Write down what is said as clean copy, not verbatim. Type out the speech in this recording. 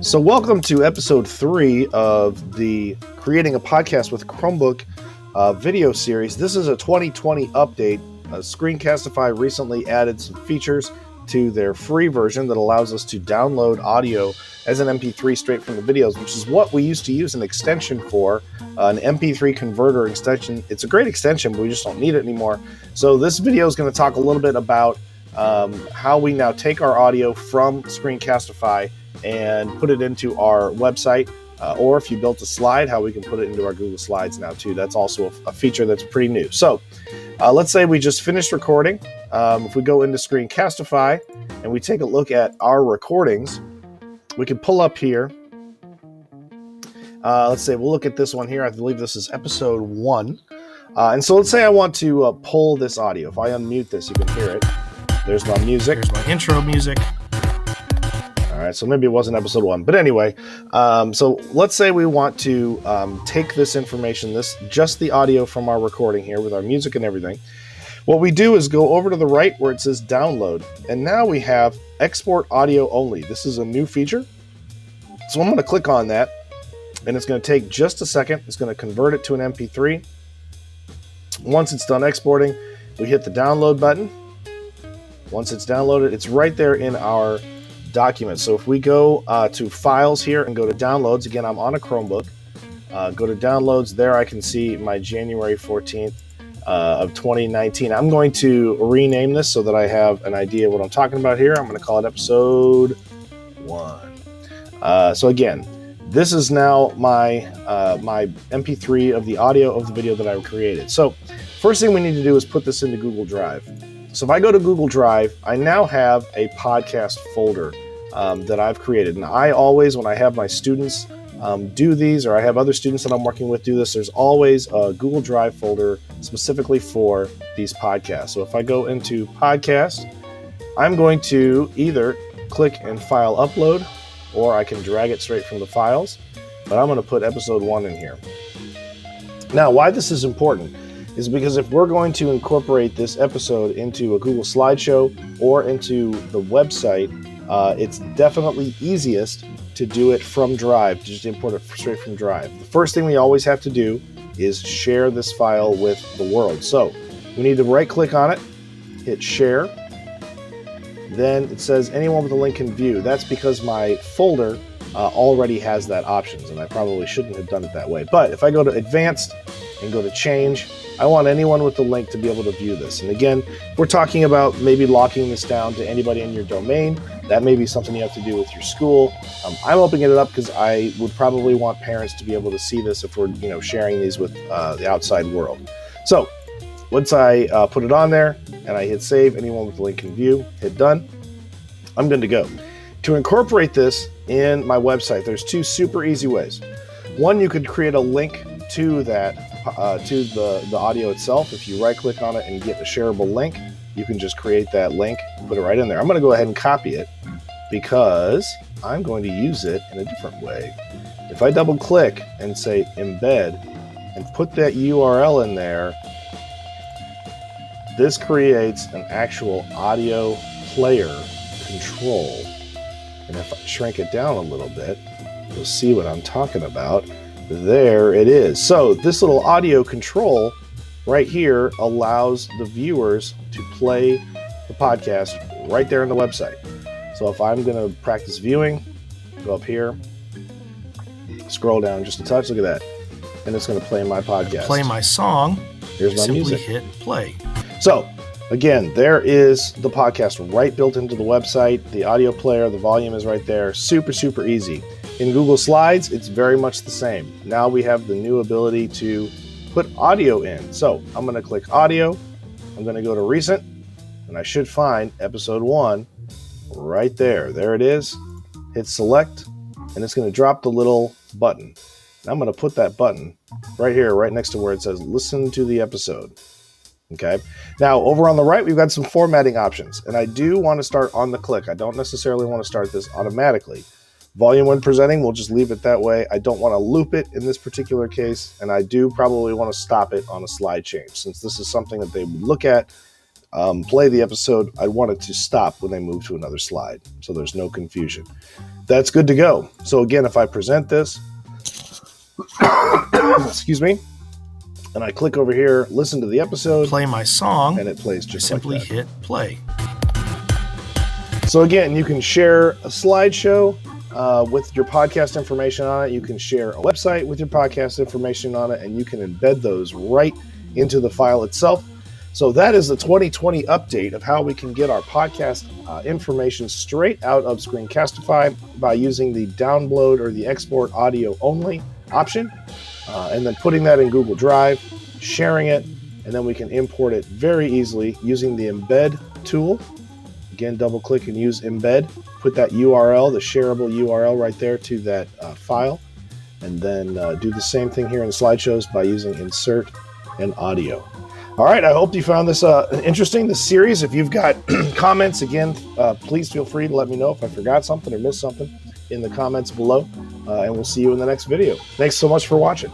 So welcome to episode 3 of the Creating a Podcast with Chromebook video series. This is a 2020 update. Screencastify recently added some features to their free version that allows us to download audio as an MP3 straight from the videos, which is what we used to use an extension for, an MP3 converter extension. It's a great extension, but we just don't need it anymore. So this video is going to talk a little bit about how we now take our audio from Screencastify and put it into our website, or if you built a slide, how we can put it into our Google Slides now too. That's also a feature that's pretty new. So let's say we just finished recording. If we go into Screencastify and we take a look at our recordings, we can pull up here. Let's say we'll look at this one here. I believe this is episode 1. And so let's say I want to pull this audio. If I unmute this, you can hear it. There's my music. There's my intro music. All right, so maybe it wasn't episode 1, but anyway, so let's say we want to take this information, just the audio from our recording here with our music and everything. What we do is go over to the right where it says download, and now we have export audio only. This is a new feature, so I'm going to click on that, and it's going to take just a second. It's going to convert it to an MP3. Once it's done exporting, we hit the download button. Once it's downloaded, it's right there in our document. So if we go to files here and go to downloads, again, I'm on a Chromebook, go to downloads. There I can see my January 14th of 2019. I'm going to rename this so that I have an idea what I'm talking about here. I'm going to call it episode 1. So again, this is now my my MP3 of the audio of the video that I created. So first thing we need to do is put this into Google Drive. So if I go to Google Drive, I now have a podcast folder that I've created. And I always, when I have my students do these, or I have other students that I'm working with do this, there's always a Google Drive folder specifically for these podcasts. So if I go into podcast, I'm going to either click and file upload, or I can drag it straight from the files. But I'm going to put episode 1 in here. Now, why this is important is because if we're going to incorporate this episode into a Google slideshow or into the website, it's definitely easiest to do it from Drive, to just import it straight from Drive. The first thing we always have to do is share this file with the world. So we need to right click on it, hit share. Then it says anyone with a link can view. That's because my folder already has that options, and I probably shouldn't have done it that way. But if I go to advanced and go to change, I want anyone with the link to be able to view this. And again, we're talking about maybe locking this down to anybody in your domain. That may be something you have to do with your school. I'm opening it up because I would probably want parents to be able to see this if we're sharing these with the outside world. So once I put it on there and I hit save, anyone with the link can view, hit done, I'm good to go. To incorporate this in my website, there's 2 super easy ways. One, you could create a link to that, to the audio itself. If you right click on it and get a shareable link, you can just create that link, put it right in there. I'm going to go ahead and copy it because I'm going to use it in a different way. If I double click and say embed and put that URL in there, this creates an actual audio player control. And if I shrink it down a little bit, you'll see what I'm talking about. There it is. So this little audio control right here allows the viewers to play the podcast right there on the website. So if I'm going to practice viewing, go up here, scroll down just a touch, look at that. And it's going to play my podcast. Play my song. Here's my music. Simply hit play. So again, there is the podcast right built into the website. The audio player, the volume is right there. Super, super easy. In Google Slides, it's very much the same. Now we have the new ability to put audio in. So I'm going to click audio. I'm going to go to recent, and I should find episode 1 right there. There it is. Hit select, and it's going to drop the little button. And I'm going to put that button right here, right next to where it says listen to the episode. Okay. Now over on the right, we've got some formatting options, and I do want to start on the click. I don't necessarily want to start this automatically. Volume when presenting, we'll just leave it that way. I don't want to loop it in this particular case, and I do probably want to stop it on a slide change. Since this is something that they would look at, play the episode, I want it to stop when they move to another slide, so there's no confusion. That's good to go. So again, if I present this, excuse me, and I click over here, listen to the episode, Play my song, and it plays just simply like that. hit play. So again, you can share a slideshow with your podcast information on it. You can share a website with your podcast information on it, and you can embed those right into the file itself. So that is the 2020 update of how we can get our podcast information straight out of Screencastify by using the download or the export audio only option, and then putting that in Google Drive, sharing it, and then we can import it very easily using the embed tool. Again, double click and use embed, put that URL, the shareable URL right there to that file, and then do the same thing here in the slideshows by using insert and audio. All right, I hope you found this interesting, this series. If you've got comments, again, please feel free to let me know if I forgot something or missed something in the comments below, and we'll see you in the next video. Thanks so much for watching.